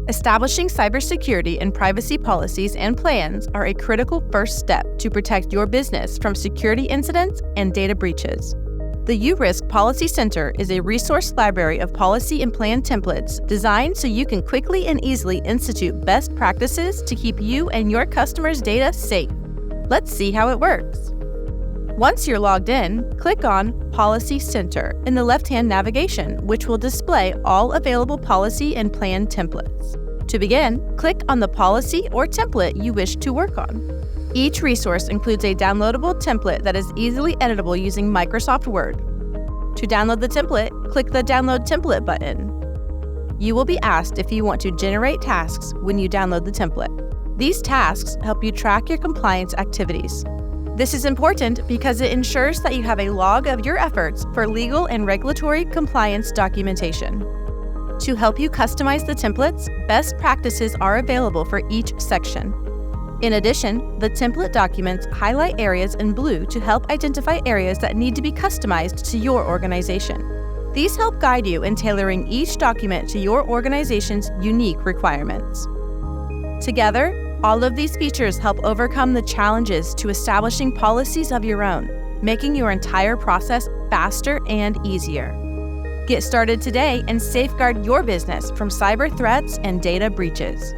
Establishing cybersecurity and privacy policies and plans are a critical first step to protect your business from security incidents and data breaches. The uRISQ Policy Center is a resource library of policy and plan templates designed so you can quickly and easily institute best practices to keep you and your customers' data safe. Let's see how it works. Once you're logged in, click on Policy Center in the left-hand navigation, which will display all available policy and plan templates. To begin, click on the policy or template you wish to work on. Each resource includes a downloadable template that is easily editable using Microsoft Word. To download the template, click the Download Template button. You will be asked if you want to generate tasks when you download the template. These tasks help you track your compliance activities. This is important because it ensures that you have a log of your efforts for legal and regulatory compliance documentation. To help you customize the templates, best practices are available for each section. In addition, the template documents highlight areas in blue to help identify areas that need to be customized to your organization. These help guide you in tailoring each document to your organization's unique requirements. Together, all of these features help overcome the challenges to establishing policies of your own, making your entire process faster and easier. Get started today and safeguard your business from cyber threats and data breaches.